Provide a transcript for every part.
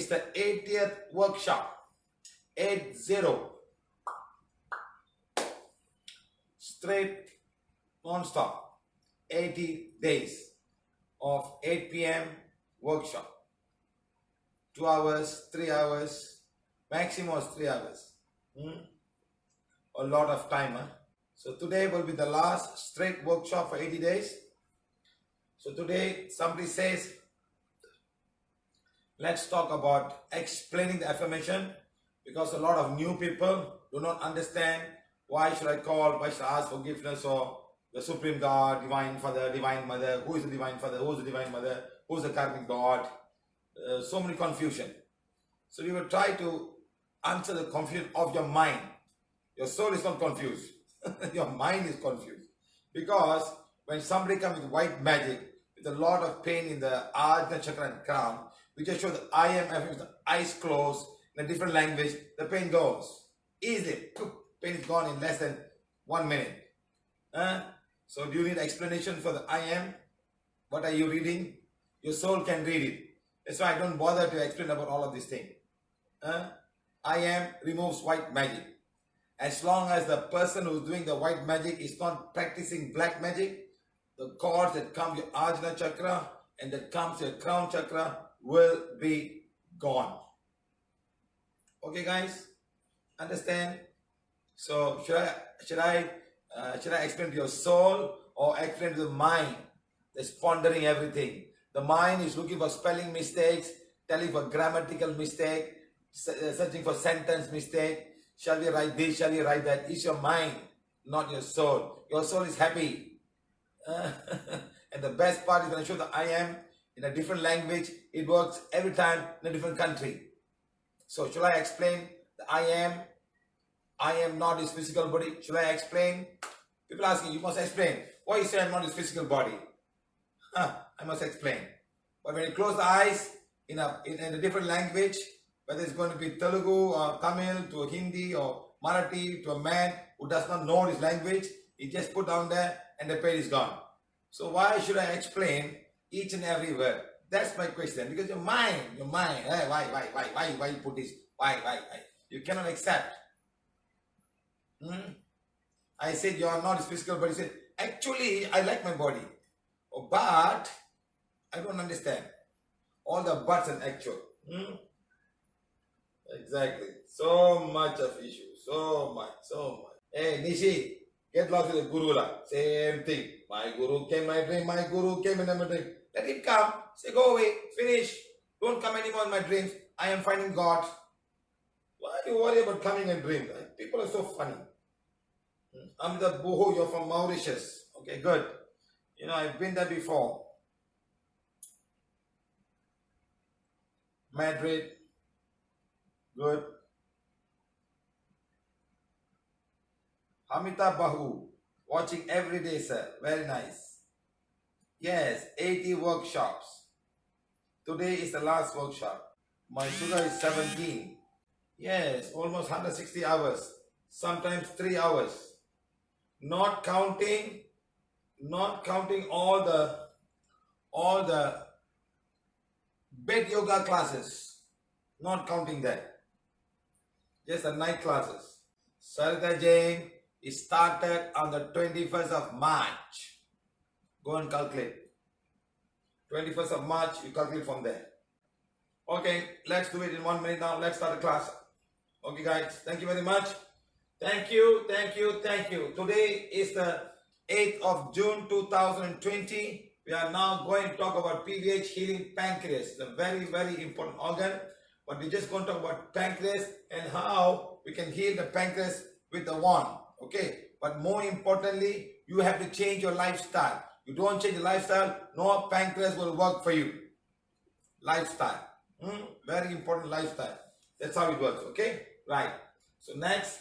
is the 80th workshop. 80. Straight, non-stop. 80 days of 8 p.m. workshop. 2 hours, 3 hours, maximum is 3 hours. A lot of time. So today will be the last straight workshop for 80 days. So today somebody says, let's talk about explaining the affirmation, because a lot of new people do not understand why should I call, why should I ask forgiveness or the Supreme God, Divine Father, Divine Mother, who is the Divine Father, who is the Divine Mother, who is the Karmic God, so many confusion. So we will try to answer the confusion of your mind. Your soul is not confused. Your mind is confused. Because when somebody comes with white magic, with a lot of pain in the Ajna chakra and crown, we just show the I am with the eyes closed in a different language, the pain goes. Easily. Pain is gone in less than 1 minute. So do you need explanation for the I am? What are you reading? Your soul can read it. That's why I don't bother to explain about all of these things. I am removes white magic. As long as the person who's doing the white magic is not practicing black magic, the cords that come to your Ajna chakra and that comes to your crown chakra will be gone. Okay, guys? Understand? So should I explain to your soul or explain to the mind that's pondering everything? The mind is looking for spelling mistakes, telling for grammatical mistake, searching for sentence mistake. Shall we write this? Shall we write that? It's your mind, not your soul. Your soul is happy. And the best part is when I show the I am in a different language, it works every time in a different country. So shall I explain the I am? I am not his physical body. Should I explain? People asking, you must explain. Why you say I'm not his physical body? I must explain. But when you close the eyes in a different language, whether it's going to be Telugu or Tamil to Hindi or Marathi to a man who does not know his language, he just put down there and the pain is gone. So why should I explain each and every word? That's my question. Because your mind, hey, why you put this? Why? You cannot accept. I said you are not his physical body. He said, actually, I like my body. Oh, but I don't understand. All the buts and actual. Exactly. So much of issues. So much. Hey, Nishi, get lost with the guru. Same thing. My guru came in my dream. My guru came in my dream. Let him come. Say, go away. Finish. Don't come anymore in my dreams. I am finding God. Why do you worry about coming in dreams? People are so funny. I'm the Boho. You're from Mauritius. Okay, good. You know, I've been there before. Madrid. Good. Hamita Bahu. Watching every day, sir. Very nice. Yes, 80 workshops. Today is the last workshop. My sugar is 17. Yes, almost 160 hours. Sometimes 3 hours. Not counting all the bed yoga classes. Not counting that. Just the night classes. Sarita Jain is started on the 21st of March. Go and calculate. 21st of March, you calculate from there. Okay, let's do it in 1 minute now. Let's start the class. Okay, guys, thank you very much. Thank you. Today is the 8th of June 2020. We are now going to talk about PVH healing pancreas. It's a very, very important organ. But we're just going to talk about pancreas and how we can heal the pancreas with the wand. Okay. But more importantly, you have to change your lifestyle. You don't change your lifestyle, no pancreas will work for you. Lifestyle. Very important lifestyle. That's how it works. Okay. Right. So next.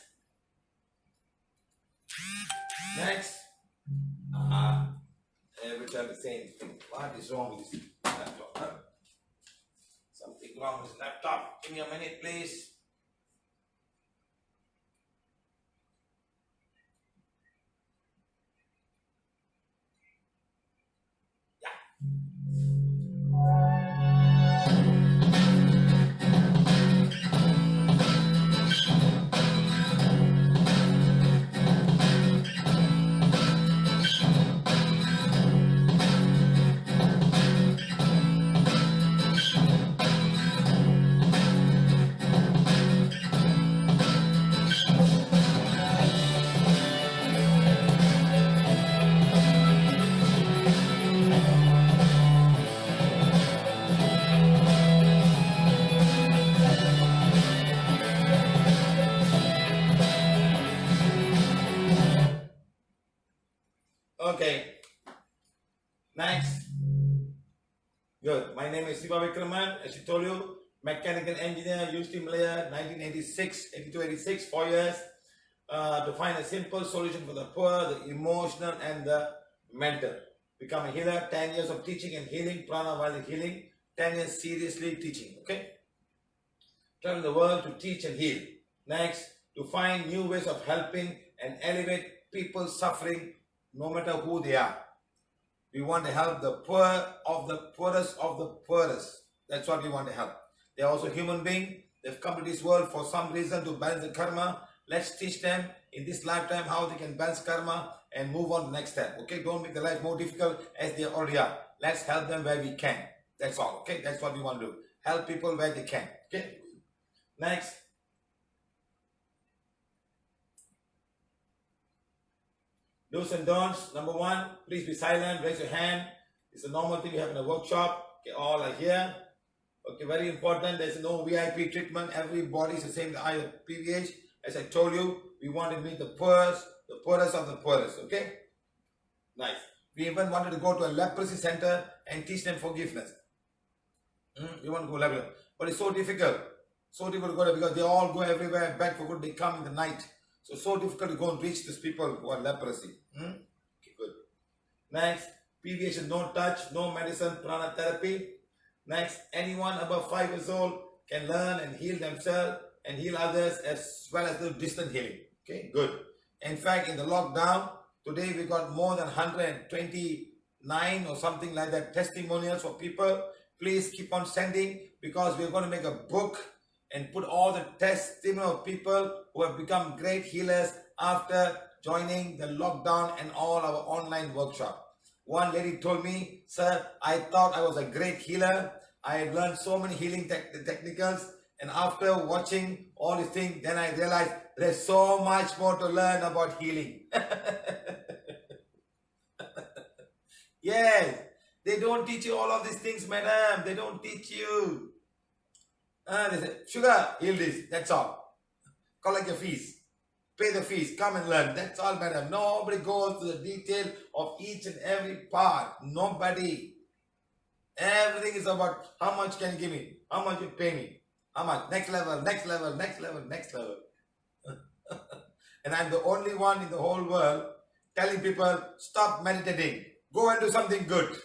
Every time the same thing. What is wrong with this laptop? Huh? Something wrong with this laptop. Give me a minute, please. Yeah. Next. Good. My name is Siva Vikraman. As I told you, mechanical engineer, used in Malaya, 1986, 82, 86, 4 years. To find a simple solution for the poor, the emotional, and the mental. Become a healer, 10 years of teaching and healing, Prana while healing, 10 years seriously teaching, okay? Travel the world to teach and heal. Next, to find new ways of helping and elevate people suffering, no matter who they are. We want to help the poor of the poorest of the poorest. That's what we want to help. They're also human beings. They've come to this world for some reason to balance the karma. Let's teach them in this lifetime how they can balance karma and move on to the next step. Okay, don't make the life more difficult as they already are. Let's help them where we can. That's all. Okay, that's what we want to do. Help people where they can. Okay, next. Do's and don'ts. Number one, please be silent. Raise your hand. It's a normal thing we have in a workshop. Okay, all are here. Okay, very important. There's no VIP treatment. Everybody is the same. Either PVH. As I told you, we want to meet the poorest of the poorest. Okay? Nice. We even wanted to go to a leprosy center and teach them forgiveness. We want to go leprosy. But it's so difficult. So difficult to go there because they all go everywhere, beg for good. They come in the night. So difficult to go and reach these people who are leprosy. Okay, good. Next, PVH is no touch, no medicine, prana therapy. Next, anyone above 5 years old can learn and heal themselves and heal others as well as do distant healing. Okay, good. In fact, in the lockdown, today we got more than 129 or something like that testimonials for people. Please keep on sending because we're going to make a book and put all the testimonials of people who have become great healers after joining the lockdown and all our online workshop. One lady told me, sir, I thought I was a great healer. I had learned so many healing technicals. And after watching all these things, then I realized there's so much more to learn about healing. Yes, they don't teach you all of these things, madam. They don't teach you. They say, sugar, heal this. That's all. Collect your fees. Pay the fees. Come and learn. That's all, madam. Nobody goes to the detail of each and every part. Nobody. Everything is about how much can you give me? How much you pay me? How much? Next level, next level, next level, next level. And I'm the only one in the whole world telling people, stop meditating. Go and do something good.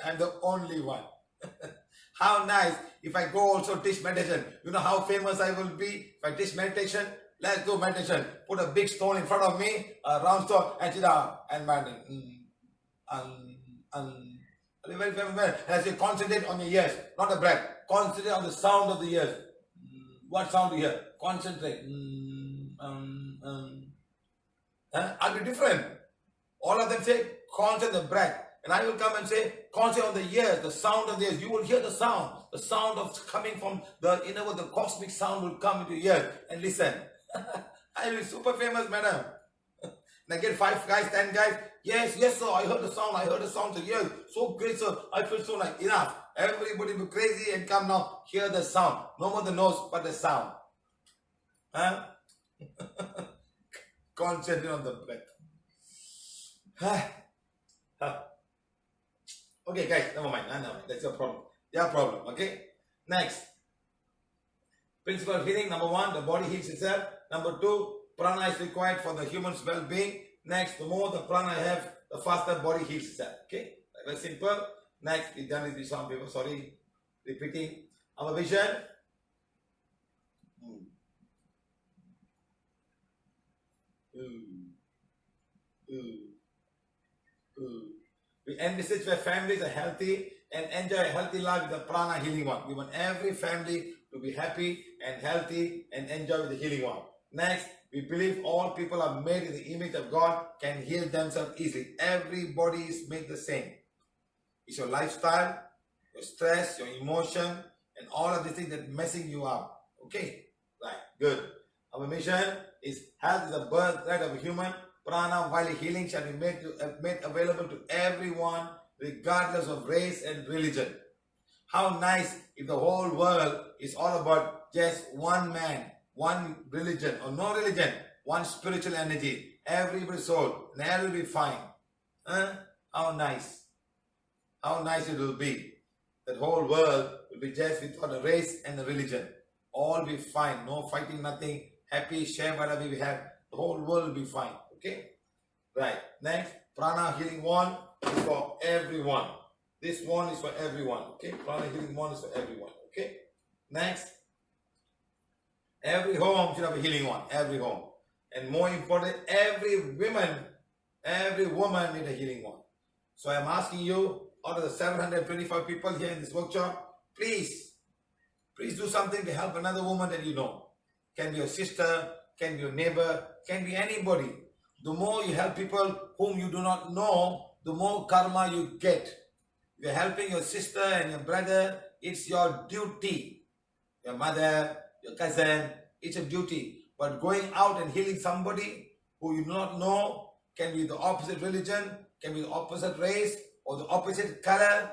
I'm the only one. How nice if I go also teach meditation. You know how famous I will be if I teach meditation? Let's do meditation. Put a big stone in front of me, a round stone, and sit down and meditate. Very famous man. And I say, concentrate on your ears, not the breath. Concentrate on the sound of the ears. What sound do you hear? Concentrate. I'll be different. All of them say, concentrate on the breath. And I will come and say, concentrate on the ears, the sound of the ears. You will hear the sound. The sound of coming from the inner world, the cosmic sound will come into your ears. And listen. I will be super famous, madam. And I get 5 guys, 10 guys. Yes, sir, I heard the sound. So, yes, so great, sir. I feel so like enough. Everybody be crazy and come now. Hear the sound. No more the nose, but the sound. Huh? Concentrate on the breath. Okay, guys, never mind. That's your problem. Their problem. Okay? Next. Principle of healing. Number 1, the body heals itself. Number 2, prana is required for the human's well-being. Next, the more the prana I have, the faster body heals itself. Okay? Very simple. Next, we done with some people. Sorry. Repeating. Our vision. We envisage where families are healthy and enjoy a healthy life with the prana healing one. We want every family to be happy and healthy and enjoy with the healing one. Next, we believe all people are made in the image of God, can heal themselves easily. Everybody is made the same. It's your lifestyle, your stress, your emotion, and all of these things that messing you up. Okay? Right. Good. Our mission is health is the birthright of a human. Prana, while healing, shall be made available to everyone, regardless of race and religion. How nice if the whole world is all about just one man, one religion, or no religion, one spiritual energy. Everybody's soul, and everybody will be fine. How nice. How nice it will be. That whole world will be just without a race and a religion. All be fine. No fighting, nothing. Happy, share whatever we have. The whole world will be fine. Okay? Right. Next, Prana healing wand is for everyone. This wand is for everyone. Okay? Prana healing wand is for everyone. Okay? Next, every home should have a healing wand. Every home. And more important, every woman need a healing wand. So I am asking you, out of the 725 people here in this workshop, please do something to help another woman that you know. Can be your sister, can be your neighbor, can be anybody. The more you help people whom you do not know, the more karma you get. You're helping your sister and your brother, it's your duty. Your mother, your cousin, it's a duty. But going out and healing somebody who you do not know, can be the opposite religion, can be the opposite race, or the opposite color,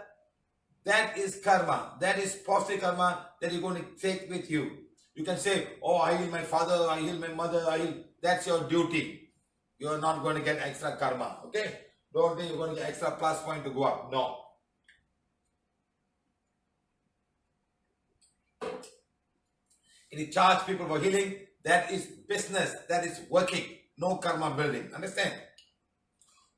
that is karma. That is positive karma that you're going to take with you. You can say, oh, I heal my father, I heal my mother, that's your duty. You're not going to get extra karma. Okay? Don't think you're going to get extra plus point to go up. No. If you charge people for healing, that is business. That is working. No karma building. Understand?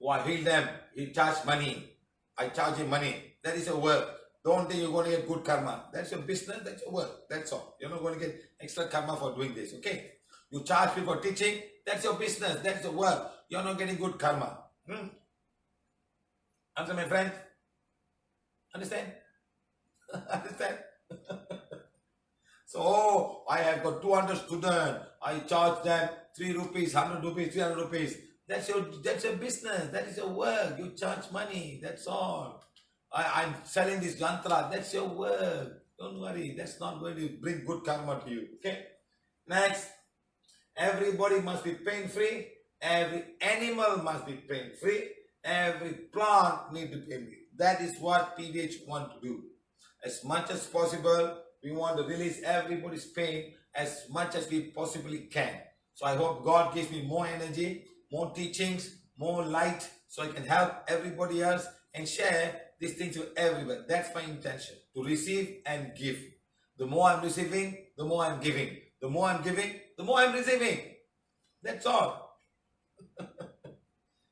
Oh, I heal them. He charge money. I charge him money. That is your work. Don't think you're going to get good karma. That's your business. That's your work. That's all. You're not going to get extra karma for doing this. Okay? You charge people for teaching. That's your business. That's your work. You're not getting good karma. Answer, my friend? Understand? Understand? So, oh, I have got 200 students. I charge them 3 rupees, 100 rupees, 300 rupees. That's your business. That is your work. You charge money. That's all. I'm selling this yantra. That's your work. Don't worry. That's not going to bring good karma to you. Okay? Next. Everybody must be pain-free. Every animal must be pain-free. Every plant needs to be pain-free. That is what PVH want to do. As much as possible, we want to release everybody's pain as much as we possibly can. So I hope God gives me more energy, more teachings, more light, so I can help everybody else and share these things with everybody. That's my intention, to receive and give. The more I'm receiving, the more I'm giving. The more I'm giving, the more I'm receiving. That's all.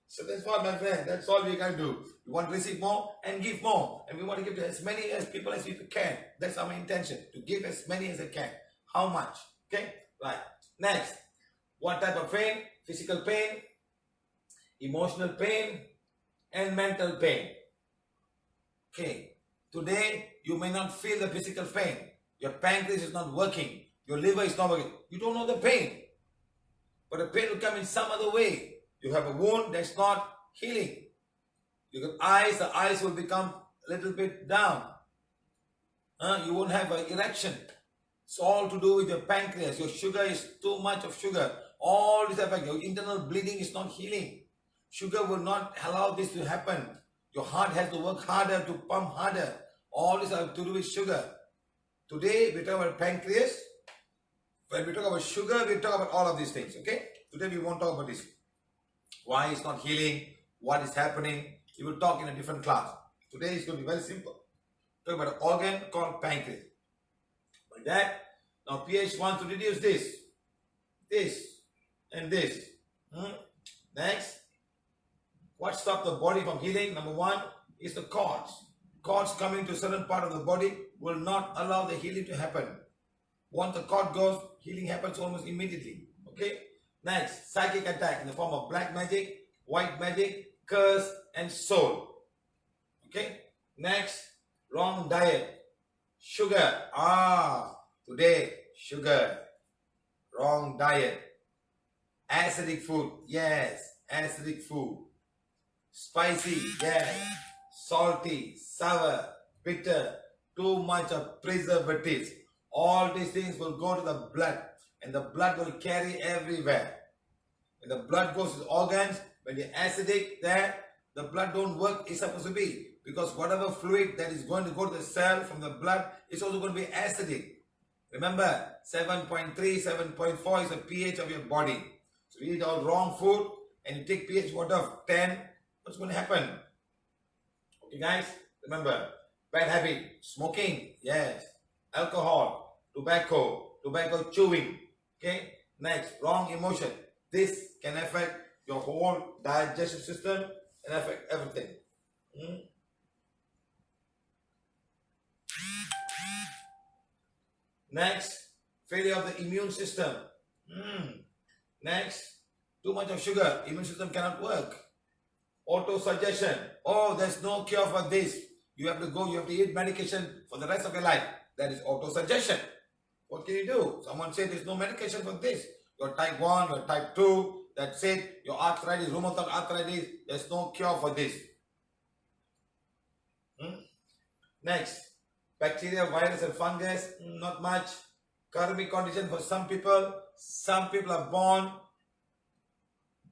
So that's what, my friend, that's all we can do. We want to receive more and give more. And we want to give to as many as people as we can. That's our intention, to give as many as I can. How much? Okay? Right. Next. What type of pain? Physical pain, emotional pain, and mental pain. Okay. Today, you may not feel the physical pain. Your pancreas is not working. Your liver is not working. You don't know the pain. But the pain will come in some other way. You have a wound that's not healing. You got eyes, the eyes will become a little bit down. You won't have an erection. It's all to do with your pancreas. Your sugar is too much of sugar. All this affects. Your internal bleeding is not healing. Sugar will not allow this to happen. Your heart has to work harder to pump harder. All this have to do with sugar. Today we talk about pancreas. When we talk about sugar, we talk about all of these things. Okay? Today we won't talk about this. Why it's not healing, what is happening. We will talk in a different class. Today is going to be very simple. Talk about an organ called pancreas. Like that. Now pH wants to reduce this, and this. Next. What stops the body from healing? Number one is the cords. Cords coming to a certain part of the body will not allow the healing to happen. Once the cord goes, healing happens almost immediately. Okay? Next, psychic attack in the form of black magic, white magic, curse, and soul. Okay? Next, wrong diet. Sugar. Today, sugar. Wrong diet. Acidic food. Yes, acidic food. Spicy. Yes. Salty, sour, bitter. Too much of preservatives. All these things will go to the blood. And the blood will carry everywhere. When the blood goes to the organs, when you're acidic there, the blood don't work it's supposed to be. Because whatever fluid that is going to go to the cell from the blood is also going to be acidic. Remember, 7.3, 7.4 is the pH of your body. So you eat all wrong food and you take pH water of 10, what's going to happen? Okay guys, Remember, bad habit, smoking, yes. Alcohol, tobacco chewing. Okay. Next, wrong emotion. This can affect your whole digestive system and affect everything. Hmm? Next, failure of the immune system. Next, too much of sugar, immune system cannot work. Auto-suggestion. Oh, there's no cure for this. You have to eat medication for the rest of your life. That is auto-suggestion. What can you do? Someone said there's no medication for this. You're type 1, you're type 2, that's it. Your arthritis, rheumatoid arthritis, there's no cure for this. Next, bacteria, virus and fungus, not much. Karmic condition for some people. Some people are born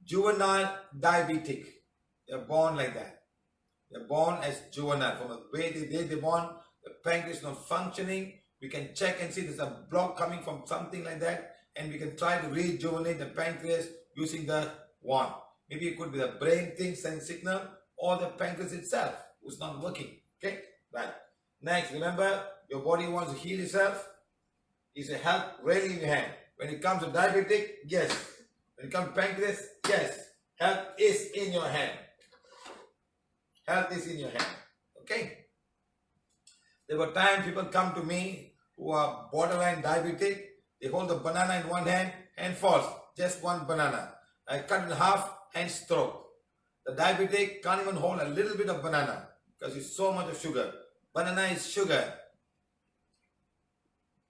juvenile diabetic. They're born like that. They're born as juvenile. From the way they're born, the pancreas is not functioning. We can check and see there's a block coming from something like that, and we can try to rejuvenate the pancreas using the wand. Maybe it could be the brain thing sending signal, or the pancreas itself who's not working. Okay, right. Next, remember, your body wants to heal itself. Is a health really in your hand. When it comes to diabetic, yes. When it comes to pancreas, yes. Health is in your hand. Health is in your hand. Okay? There were times people come to me who are borderline diabetic. They hold the banana in one hand, hand falls. Just one banana. I cut it in half, hand stroke. The diabetic can't even hold a little bit of banana because it's so much of sugar. Banana is sugar.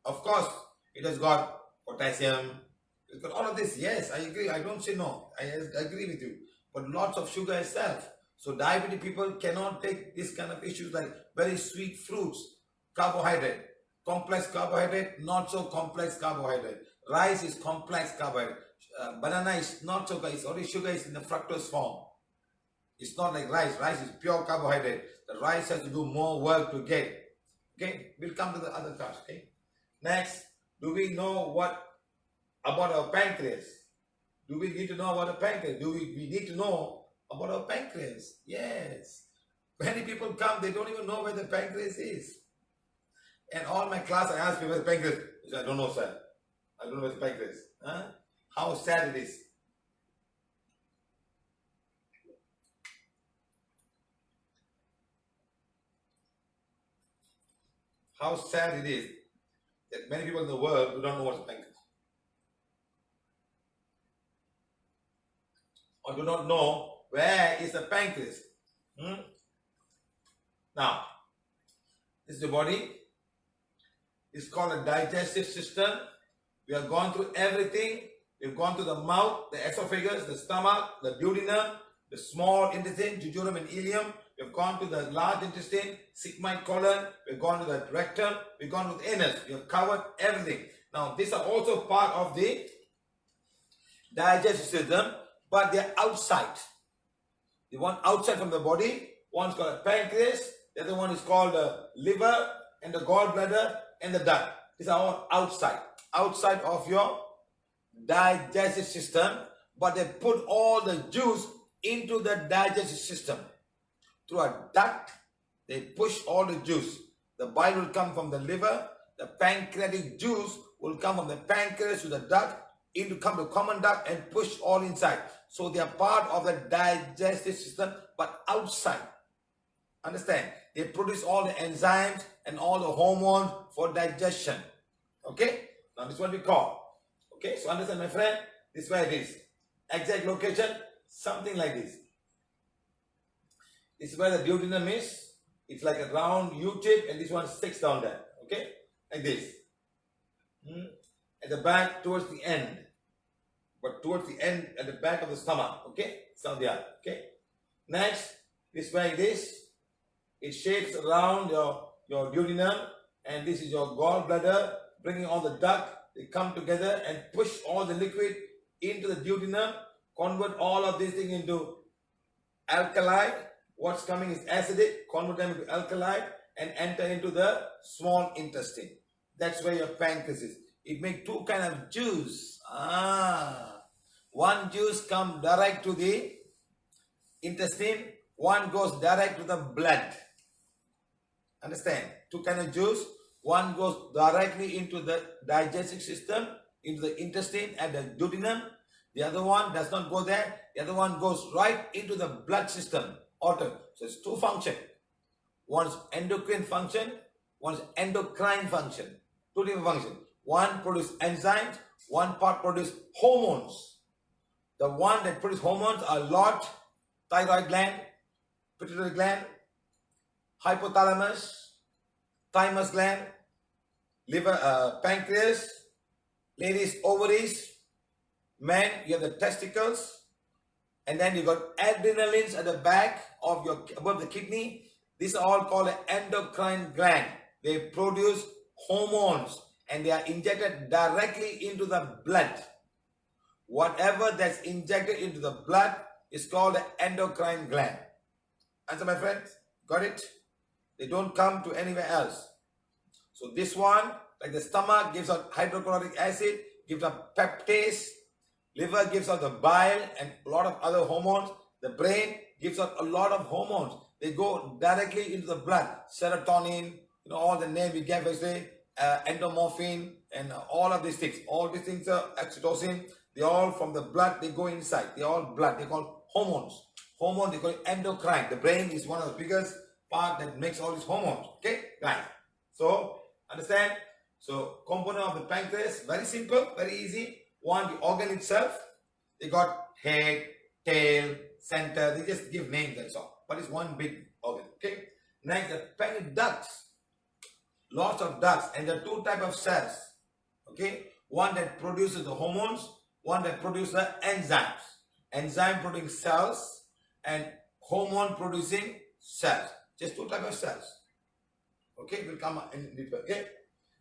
Of course, it has got potassium. It's got all of this. Yes, I agree. I don't say no. I agree with you. But lots of sugar itself. So diabetic people cannot take this kind of issues like very sweet fruits, carbohydrate, complex carbohydrate, not so complex carbohydrate. Rice is complex carbohydrate. Banana is not so, it's only sugar is in the fructose form. It's not like rice. Rice is pure carbohydrate. The rice has to do more work to get. Okay, we'll come to the other cards. Okay. Next, do we know what about our pancreas? Do we need to know about the pancreas? Do we need to know about our pancreas? Yes. Many people come, they don't even know where the pancreas is. And all my class, I ask people, where's the pancreas? They say, I don't know, sir. I don't know where's the pancreas. Huh? How sad it is. How sad it is that many people in the world do not know what's the pancreas. Or do not know where is the pancreas. Now, this is the body. It's called a digestive system. We have gone through everything. We've gone through the mouth, the esophagus, the stomach, the duodenum, the small intestine, jejunum and ileum. We've gone to the large intestine, sigmoid colon. We've gone to the rectum. We've gone to the anus. We have covered everything. Now, these are also part of the digestive system, but they're outside. The one outside from the body, one's called a pancreas, the other one is called the liver and the gallbladder and the duct. These are all outside of your digestive system, but they put all the juice into the digestive system. Through a duct, they push all the juice. The bile will come from the liver, the pancreatic juice will come from the pancreas to the duct, come to common duct and push all inside. So they are part of the digestive system, but outside. Understand? They produce all the enzymes and all the hormones for digestion. Okay? Now this is what we call. Okay? So understand, my friend? This is where it is. Exact location, something like this. This is where the duodenum is. It's like a round U-tip, and this one sticks down there. Okay? Like this. At the back, towards the end. But towards the end, at the back of the stomach. Okay? So there. Okay? Next, this is where it is. It shapes around your duodenum, and this is your gallbladder, bringing all the duct. They come together and push all the liquid into the duodenum, convert all of this thing into alkali. What's coming is acidic, convert them into alkali, and enter into the small intestine. That's where your pancreas is. It makes two kinds of juice. One juice comes direct to the intestine, one goes direct to the blood. Understand? Two kind of juice. One goes directly into the digestive system, into the intestine and the duodenum. The other one does not go there. The other one goes right into the blood system. Auto. So it's two function. One is endocrine function, one is endocrine function. Two different functions. One produces enzymes, one part produces hormones. The one that produces hormones are lot, thyroid gland, pituitary gland, hypothalamus, thymus gland, liver, pancreas, ladies ovaries, men you have the testicles, and then you got adrenalines at the back of your above the kidney. These are all called endocrine gland. They produce hormones and they are injected directly into the blood. Whatever that's injected into the blood is called the endocrine gland. Answer, my friends? Got it? They don't come to anywhere else. So this one, like the stomach gives out hydrochloric acid, gives out peptase, liver gives out the bile and a lot of other hormones. The brain gives out a lot of hormones. They go directly into the blood. Serotonin, all the name we gave yesterday, endomorphin, and all of these things. All these things are oxytocin. They all from the blood, they go inside. They all blood. They call hormones. Hormone, they call it endocrine. The brain is one of the biggest part that makes all these hormones. Okay, guys. So, understand? So, component of the pancreas, very simple, very easy. One, the organ itself. They got head, tail, center. They just give names, that's all. But it's one big organ. Okay. Next, the pancreatic ducts. Lots of ducts, and there are two types of cells. Okay. One that produces the hormones, one that produces the enzymes. Enzyme producing cells and hormone producing cells. Just two types of cells. Okay, we'll come in deeper. Okay.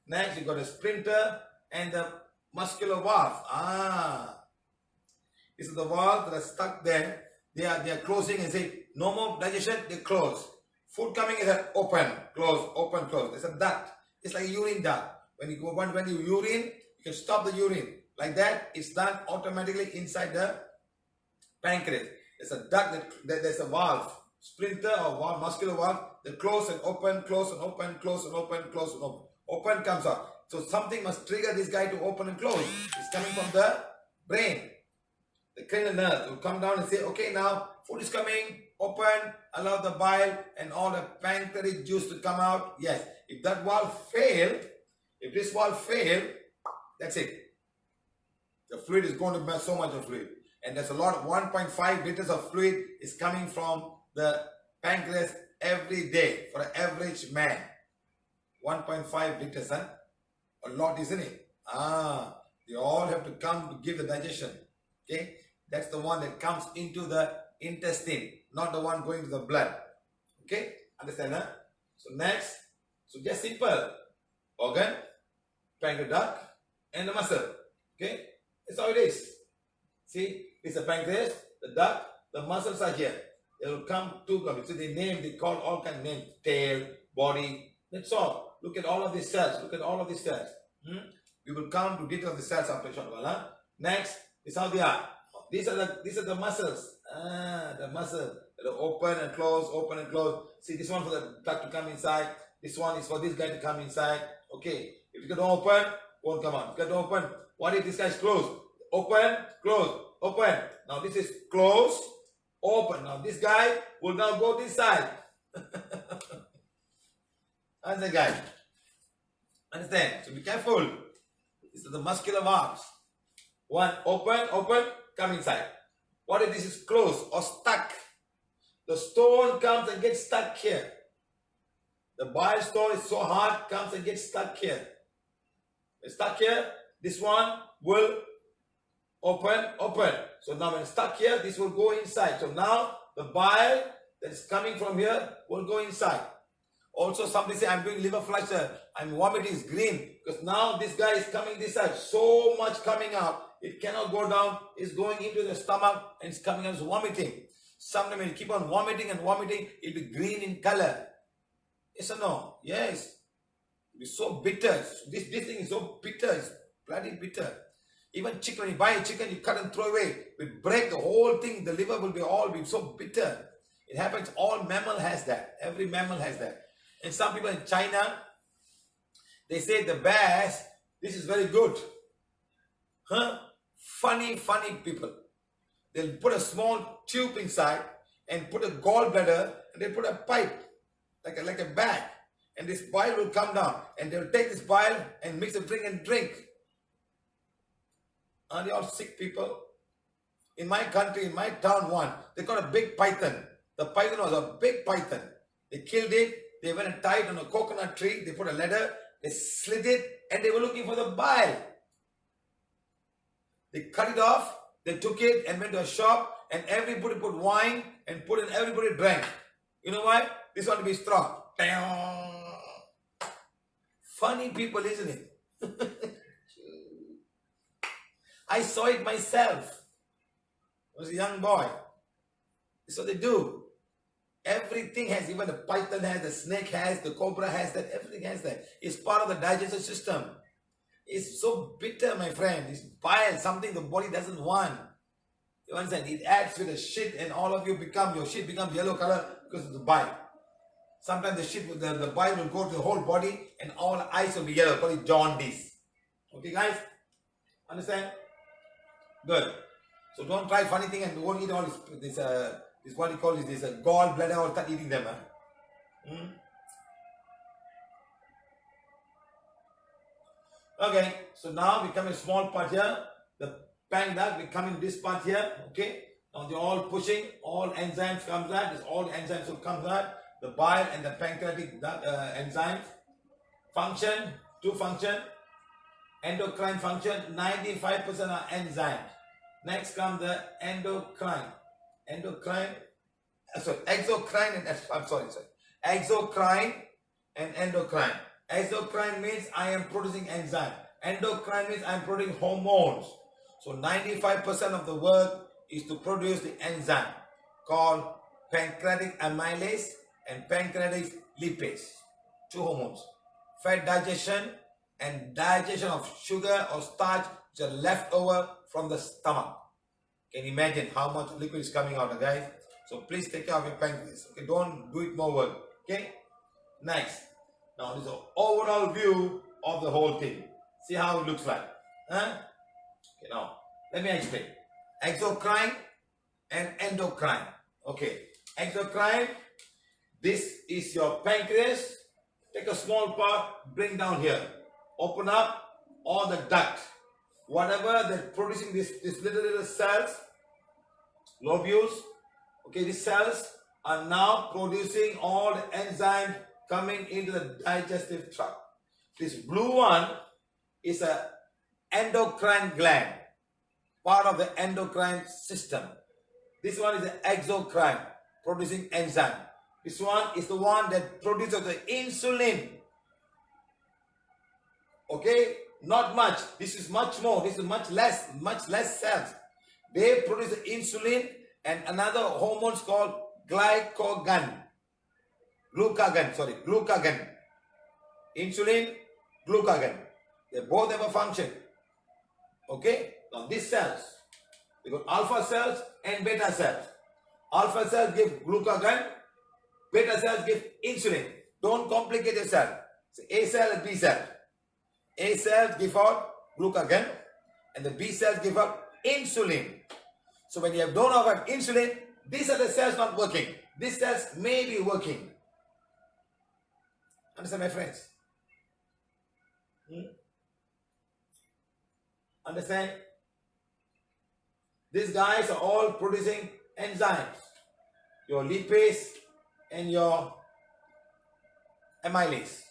Next, you got a splinter and the muscular valve. This is the valve that are stuck there. They are closing and say no more digestion. They close. Food coming is open, close, open, close. It's a duct. It's like a urine duct. When you urine, you can stop the urine like that. It's done automatically inside the pancreas. It's a duct that there's a valve, splinter or valve, muscular valve. They close and open, close and open, close and open, close and open. Open comes out. So something must trigger this guy to open and close. It's coming from the brain. The cranial nerve will come down and say, okay, now food is coming, open, allow the bile and all the pancreatic juice to come out. Yes, if that valve fail, if this valve fail, that's it. The fluid is going to be so much of fluid. And there's a lot of 1.5 liters of fluid is coming from the pancreas every day for an average man. 1.5 liters, huh? A lot, isn't it? They all have to come to give the digestion. Okay, that's the one that comes into the intestine, not the one going to the blood. Okay, understand, huh? So next, so just simple. Organ, pancreatic duct, and the muscle. Okay, that's how it is. See, it's the pancreas, the duct, the muscles are here. They will come to, so they call all kinds of names, tail, body, that's all. Look at all of these cells. Look at all of these cells. We will come to detail of the cells after a short while. Huh? Next, this is how they are. These are the muscles. The muscle. They'll open and close, open and close. See, this one for the duct to come inside. This one is for this guy to come inside. Okay. If you can open, won't come out. If you can open, what if this guy is closed? Open, close, open. Now this is close, open. Now this guy will now go this side. Understand, guys? Understand? So be careful. These are the muscular valves. One, open, open, come inside. What if this is closed or stuck? The stone comes and gets stuck here. The bile stone is so hard, comes and gets stuck here. It's stuck here. This one will open, open. So now when it's stuck here, this will go inside. So now the bile that is coming from here will go inside. Also, somebody say, I'm doing liver flush, I'm vomiting, it's green. Because now this guy is coming this side. So much coming out. It cannot go down. It's going into the stomach and it's coming out as vomiting. Sometimes when you keep on vomiting and vomiting, it'll be green in color. Yes or no? Yes. It'll be so bitter. This thing is so bitter. It's bloody bitter. Even chicken, when you buy a chicken, you cut and throw away. We break the whole thing. The liver will be all so bitter. It happens. All mammal has that. Every mammal has that. And some people in China, they say the bears, this is very good. Huh? Funny people. They'll put a small tube inside and put a gallbladder and they put a pipe, like a bag. And this bile will come down and they'll take this bile and mix a drink and drink. Aren't you all sick people? In my country, in my town one, they got a big python. The python was a big python. They killed it. They went and tied on a coconut tree. They put a ladder. They slit it and they were looking for the bile. They cut it off. They took it and went to a shop and everybody put wine and put in, everybody drank. You know why? This one to be strong. Funny people, isn't it? I saw it myself. I was a young boy. That's what they do. Everything has, even the python has, the snake has, the cobra has that, everything has that. It's part of the digestive system. It's so bitter, my friend. It's bile, something the body doesn't want. You understand? It adds with the shit and all of you become, your shit becomes yellow color because of the bile. Sometimes the shit, the bile will go to the whole body and all the eyes will be yellow. Call it jaundice. Okay, guys? Understand? Good. So don't try funny thing and don't eat all this what you call this gallbladder or start eating them. Okay, so now we come in small part here. The pancreas, we come in this part here. Okay, now they're all pushing, all enzymes comes out. This all enzymes will come out. The bile and the pancreatic enzymes function, two function. Endocrine function, 95% are enzymes. Next comes the exocrine and exocrine and endocrine. Exocrine means I am producing enzyme. Endocrine means I am producing hormones. So 95% of the work is to produce the enzyme called pancreatic amylase and pancreatic lipase. Two hormones. Fat digestion and digestion of sugar or starch which are left over from the stomach. Can you imagine how much liquid is coming out, guys? So please take care of your pancreas. Okay, don't do it more work. Okay? Next. Now this is an overall view of the whole thing. See how it looks like. Huh? Okay, now let me explain. Exocrine and endocrine. Okay. Exocrine, this is your pancreas. Take a small part, bring down here. Open up all the ducts. Whatever they're producing, this little cells, lobules, okay, these cells are now producing all the enzymes coming into the digestive tract. This blue one is an endocrine gland, part of the endocrine system. This one is the exocrine, producing enzyme. This one is the one that produces the insulin. Okay? Not much. This is much more. This is much less cells. They produce the insulin and another hormones called glucagon. Insulin, glucagon. They both have a function. Okay? Now these cells, they got alpha cells and beta cells. Alpha cells give glucagon, beta cells give insulin. Don't complicate yourself. So A cell and B cell. A cells give out glucagon and the B cells give out insulin. So when you don't have insulin, these are the cells not working. These cells may be working. Understand, my friends? Understand? These guys are all producing enzymes. Your lipase and your amylase.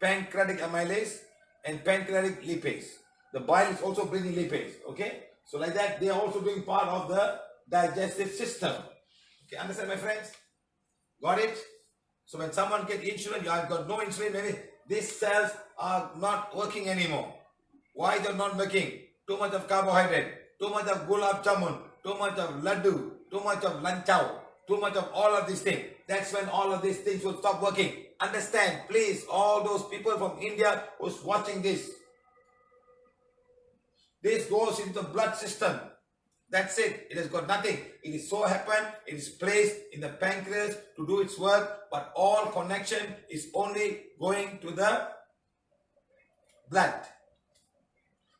Pancreatic amylase and pancreatic lipase. The bile is also bringing lipase. Okay? So like that, they are also being part of the digestive system. Okay, understand, my friends? Got it? So when someone gets insulin, you have got no insulin, maybe these cells are not working anymore. Why they're not working? Too much of carbohydrate, too much of gulab jamun, too much of laddu, too much of lanchao, too much of all of these things. That's when all of these things will stop working. Understand, please, all those people from India who's watching this. This goes into the blood system. That's it. It has got nothing. It is so happened, it is placed in the pancreas to do its work, but all connection is only going to the blood.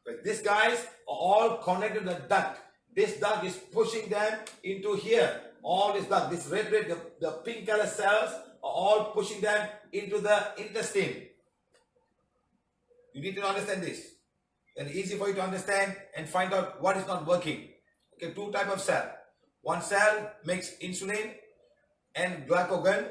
But these guys are all connected to the duct. This duct is pushing them into here. All this duct, this red, the pink color cells are all pushing them into the intestine. You need to understand this. And easy for you to understand and find out what is not working. Okay, two types of cell. One cell makes insulin and glucagon,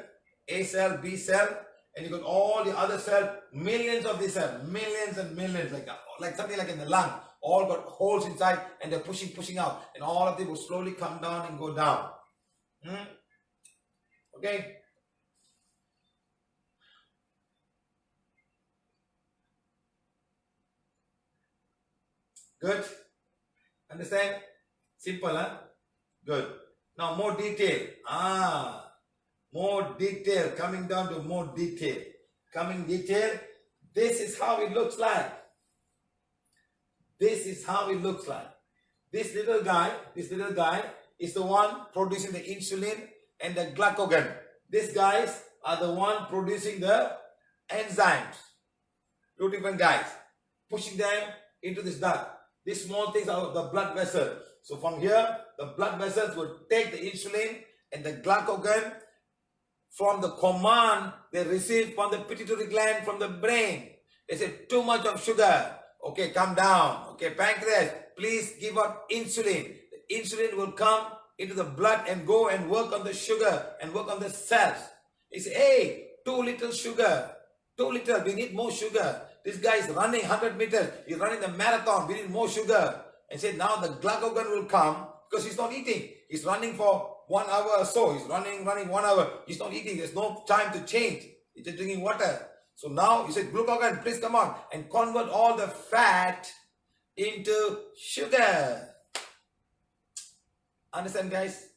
A cell, B cell, and you got all the other cells, millions of these cells, millions and millions, like something like in the lung, all got holes inside and they're pushing out, and all of them will slowly come down and go down. Okay. Good. Understand? Simple, huh? Good. Now more detail. More detail. Coming down to more detail. This is how it looks like. This is how it looks like. This little guy is the one producing the insulin and the glucagon. These guys are the one producing the enzymes. Two different guys. Pushing them into this duct. These small things are the blood vessel. So from here, the blood vessels will take the insulin and the glucagon from the command they receive from the pituitary gland, from the brain. They say, too much of sugar. Okay, come down. Okay, pancreas, please give out insulin. The insulin will come into the blood and go and work on the sugar and work on the cells. They say, hey, too little sugar. Too little, we need more sugar. This guy is running 100 meters. He's running the marathon. We need more sugar. And say now the glucagon will come because he's not eating. He's running for 1 hour or so. He's running 1 hour. He's not eating. There's no time to change. He's just drinking water. So now he said, glucagon, please come on and convert all the fat into sugar. Understand, guys?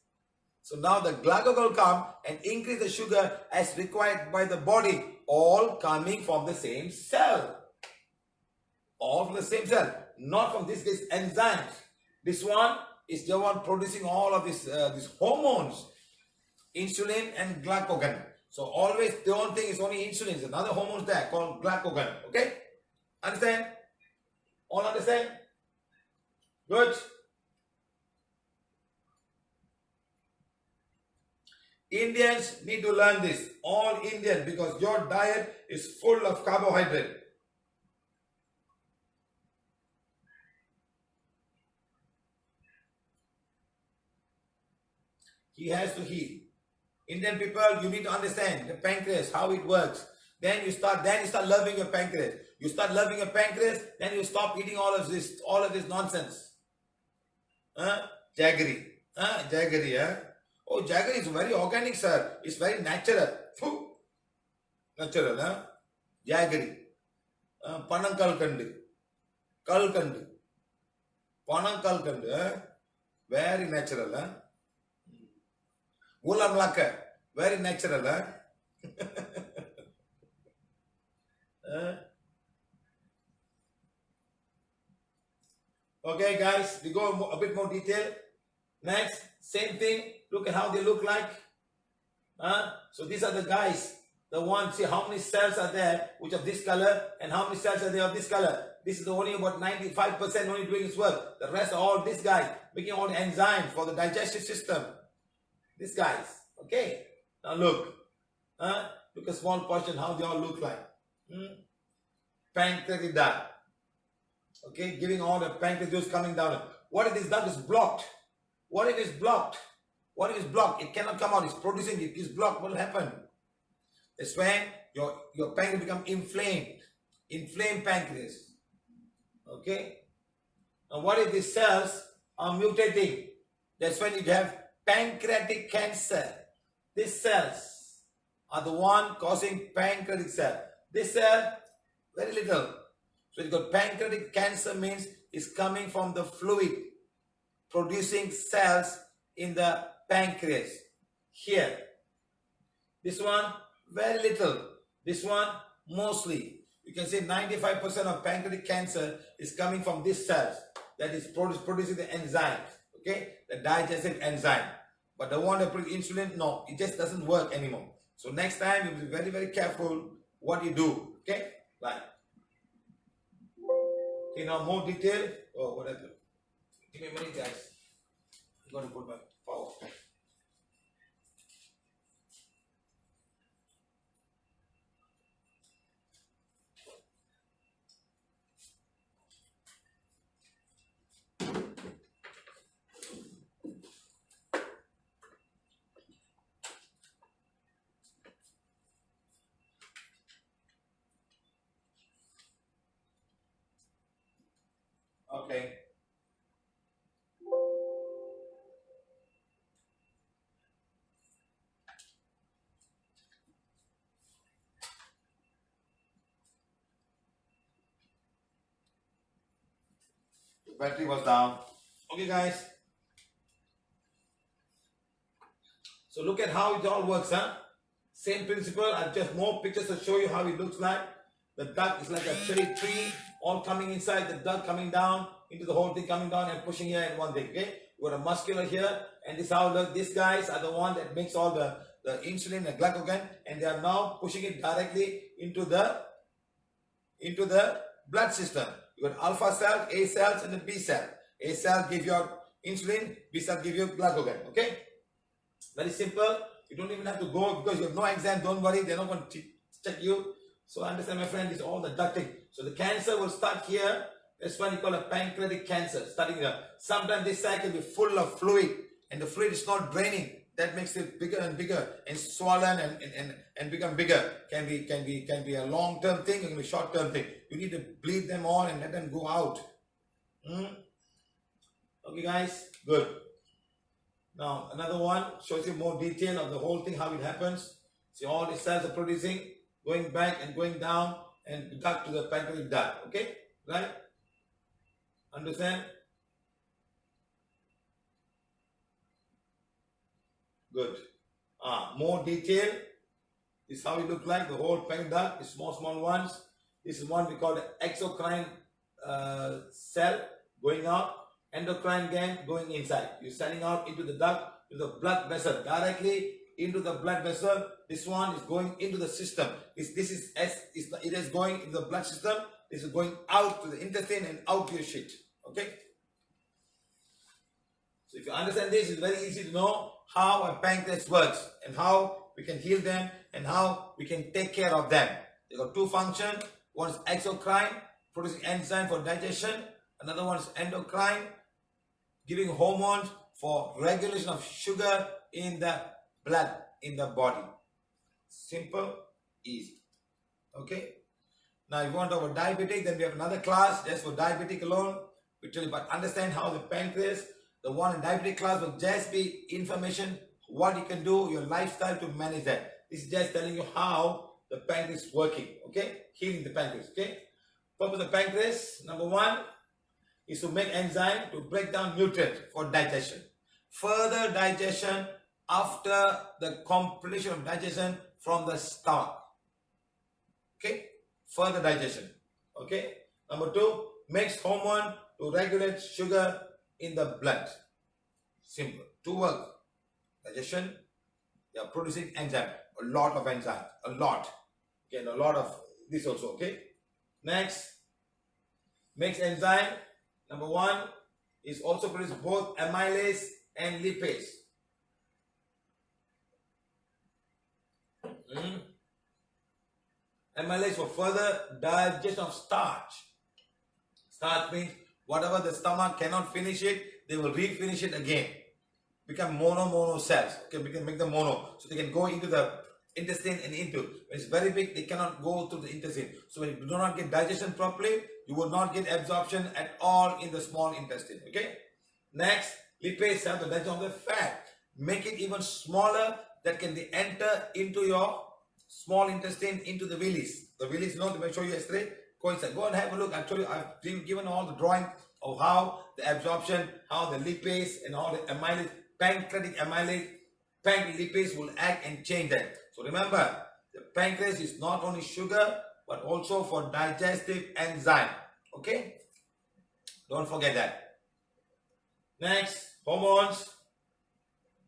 So now the glucagon will come and increase the sugar as required by the body. All coming from the same cell. All from the same cell. Not from this enzymes. This one is the one producing all of these hormones. Insulin and glucagon. So always don't think it's only insulin. There's another hormone there called glucagon. Okay? Understand? All understand? Good. Indians need to learn this. All Indian, because your diet is full of carbohydrate. He has to heal. Indian people, you need to understand the pancreas, how it works. Then you start loving your pancreas. You start loving your pancreas, then you stop eating all of this nonsense. Jaggery. Jaggery, huh? Oh, jaggery is very organic, sir. It's very natural. Natural, huh? Jaggery. Panankalkandu. Kalkandu. Panankalkandu, huh? Very natural, huh? Ulam laka. Very natural, huh? Okay, guys, we go a bit more detail. Next, same thing. Look at how they look like. So these are the guys. The ones, see how many cells are there which are this color and how many cells are there of this color. This is only about 95% only doing its work. The rest are all these guys making all the enzymes for the digestive system. These guys. Okay. Now look. Look a small portion how they all look like. Pancreatic duct. Okay, giving all the pancreas juice coming down. What if this duct is blocked? What if it's blocked? What if it's blocked? It cannot come out. It's producing it. It's blocked. What will happen? That's when your pancreas become inflamed. Inflamed pancreas. Okay? Now what if these cells are mutating? That's when you have pancreatic cancer. These cells are the one causing pancreatic cell. This cell, very little. So you got pancreatic cancer means it's coming from the fluid producing cells in the pancreas. Here. This one, very little. This one, mostly. You can say 95% of pancreatic cancer is coming from these cells that is producing the enzymes. okay? The digestive enzyme. But the one that produces insulin, no, it just doesn't work anymore. So next time, you be very, very careful what you do, okay? Right. Okay, now more detail. Oh, what I do? Give me a minute, guys. I'm going to put my power. Okay. The battery was down. Okay, guys. So look at how it all works, huh? Same principle. I've just more pictures to show you how it looks like. The duct is like a cherry tree, all coming inside, the duct coming down, into the whole thing coming down and pushing here in one thing, okay? You got a muscular here, and this how look. These guys are the one that makes all the insulin and glucagon, and they are now pushing it directly into the blood system. You got alpha cell, A cells, and the B cell. A cell give you insulin, B cell give you glucagon, okay? Very simple. You don't even have to go because you have no exam. Don't worry, they're not going to check you. So understand, my friend, it's all the ducting. So the cancer will start here. That's why you call a pancreatic cancer, starting here. Sometimes this sac will be full of fluid, and the fluid is not draining. That makes it bigger and bigger, and swollen and become bigger. Can be a long-term thing, it can be a short-term thing. You need to bleed them all and let them go out. Okay, guys, good. Now another one shows you more detail of the whole thing, how it happens. See, all the cells are producing, going back and going down and duct to the pancreatic duct. Okay, right? Understand? Good. More detail. This is how it looks like. The whole pancreatic duct, the small ones. This is one we call the exocrine cell going out. Endocrine gland going inside. You're sending out into the duct, to the blood vessel, directly into the blood vessel. This one is going into the system. It is going into the blood system. This is going out to the intestine and out to your shit. Okay? So if you understand this, it's very easy to know how a pancreas works and how we can heal them and how we can take care of them. They got two functions. One is exocrine, producing enzyme for digestion. Another one is endocrine, giving hormones for regulation of sugar in the blood, in the body. Simple, easy. Okay? Now, if you want to have a diabetic, then we have another class just for diabetic alone. We tell you, but understand how the pancreas, the one in diabetic class will just be information, what you can do, your lifestyle to manage that. This is just telling you how the pancreas is working. Okay? Healing the pancreas. Okay? Purpose of the pancreas, number one, is to make enzyme to break down nutrients for digestion. Further digestion after the completion of digestion from the stomach. Okay? Further digestion. Okay? Number two, makes hormone to regulate sugar in the blood. Simple. To work. Digestion, they are producing enzyme. A lot of enzyme. A lot. Okay, and a lot of this also. Okay? Next, makes enzyme. Number one is also produce both amylase and lipase. Amylase for further digestion of starch. Starch means whatever the stomach cannot finish it, they will refinish it again. Become mono cells. Okay, we can make them mono. So they can go into the intestine and into. When it's very big, they cannot go through the intestine. So when you do not get digestion properly, you will not get absorption at all in the small intestine. Okay? Next, lipase have the digestion of the fat. Make it even smaller that can enter into your small intestine, into the villi. The villi, I show you yesterday. Coincide. Go and have a look. Actually, I've given all the drawing of how the absorption, how the lipase and all the amylase, pancreatic amylase, pancreatic lipase will act and change that. So remember, the pancreas is not only sugar, but also for digestive enzyme. Okay? Don't forget that. Next, Hormones,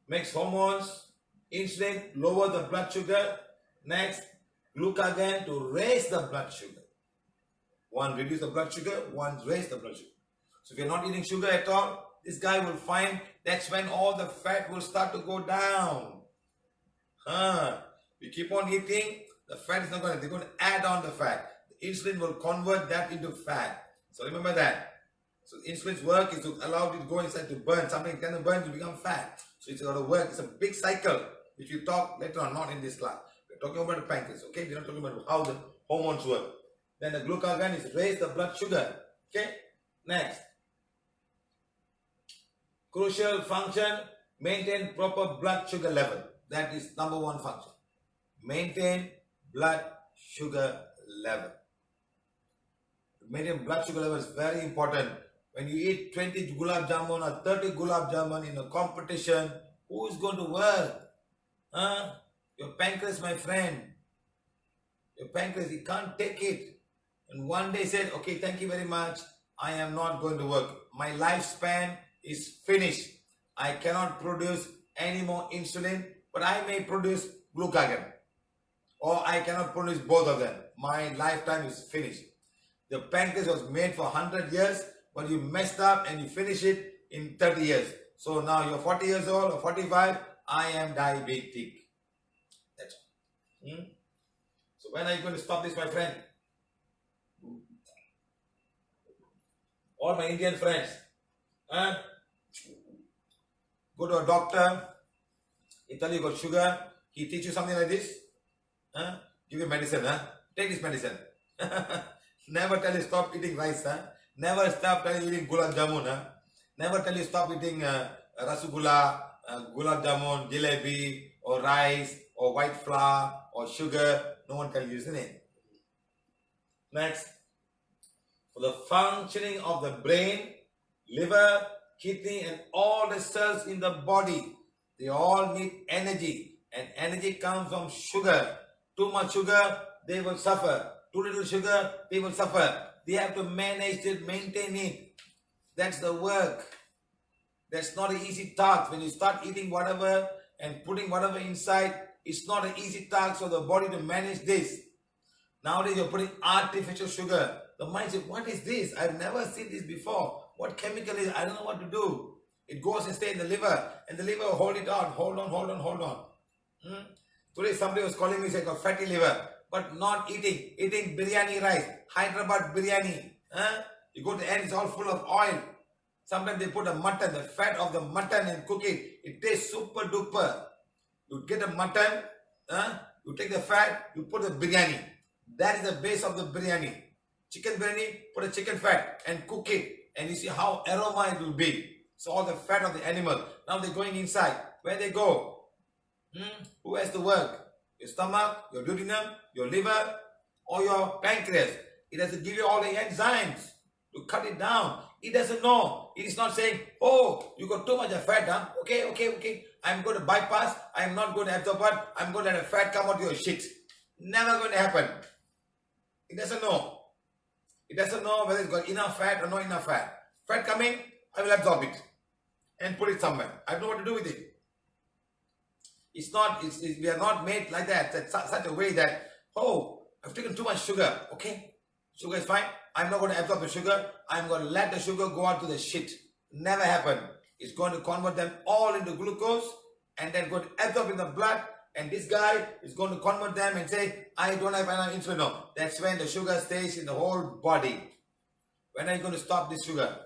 makes hormones. Insulin, lower the blood sugar. Next, glucagon to raise the blood sugar. One reduce the blood sugar, one raise the blood sugar. So if you're not eating sugar at all, this guy will find that's when all the fat will start to go down. You keep on eating, the fat is not going to, they're going to add on the fat. The insulin will convert that into fat. So remember that. So insulin's work is to allow it to go inside to burn. Something can burn, you become fat. So it's got to work. It's a big cycle, which we talk later on, not in this class. We're talking about the pancreas, okay? We're not talking about how the hormones work. Then the glucagon is raise the blood sugar, okay? Next. Crucial function, maintain proper blood sugar level. That is number one function. Maintain blood sugar level. Maintain blood sugar level is very important. When you eat 20 gulab jamun or 30 gulab jamun in a competition, who is going to work? Your pancreas, my friend. Your pancreas, he can't take it. And one day said, okay, thank you very much. I am not going to work. My lifespan is finished. I cannot produce any more insulin, but I may produce glucagon. Or I cannot produce both of them. My lifetime is finished. The pancreas was made for 100 years, but you messed up and you finish it in 30 years. So now you're 40 years old or 45, I am diabetic. That's all. So when are you going to stop this, my friend? All my Indian friends, go to a doctor, he tell you got sugar, he teach you something like this, give you medicine, take this medicine. Never tell you stop eating rice, never stop telling you eating gulab jamun, never tell you stop eating rasgulla, gulab jamun, jalebi, or rice, or white flour, or sugar. No one can use it. Next, for the functioning of the brain, liver, kidney, and all the cells in the body, they all need energy, and energy comes from sugar. Too much sugar, they will suffer. Too little sugar, they will suffer. They have to manage it, maintain it. That's the work. That's not an easy task. When you start eating whatever and putting whatever inside, it's not an easy task for the body to manage this. Nowadays, you're putting artificial sugar. The mind says, what is this? I've never seen this before. What chemical is it? I don't know what to do. It goes and stays in the liver, and the liver will hold it out. Hold on. Today, somebody was calling me, saying, got fatty liver, but not eating biryani rice, Hyderabad biryani. You go to the end, it's all full of oil. Sometimes they put the mutton, the fat of the mutton, and cook it. It tastes super duper. You get the mutton, you take the fat, you put the biryani. That is the base of the biryani. Chicken biryani, put a chicken fat and cook it. And you see how aroma it will be. So all the fat of the animal. Now they're going inside. Where they go? Who has to work? Your stomach, your duodenum, your liver, or your pancreas. It has to give you all the enzymes to cut it down. It doesn't know. It is not saying, oh, you got too much of fat, Okay. I'm going to bypass. I'm not going to absorb it. I'm going to let the fat come out of your shit. Never going to happen. It doesn't know. It doesn't know whether it's got enough fat or not enough fat. Fat coming, I will absorb it and put it somewhere. I don't know what to do with it. We are not made like that, such a way that, oh, I've taken too much sugar. Okay, sugar is fine. I'm not going to absorb the sugar. I'm going to let the sugar go out to the shit. Never happen. It's going to convert them all into glucose and then going to absorb in the blood. And this guy is going to convert them and say, I don't have enough insulin. No. That's when the sugar stays in the whole body. When are you going to stop this sugar?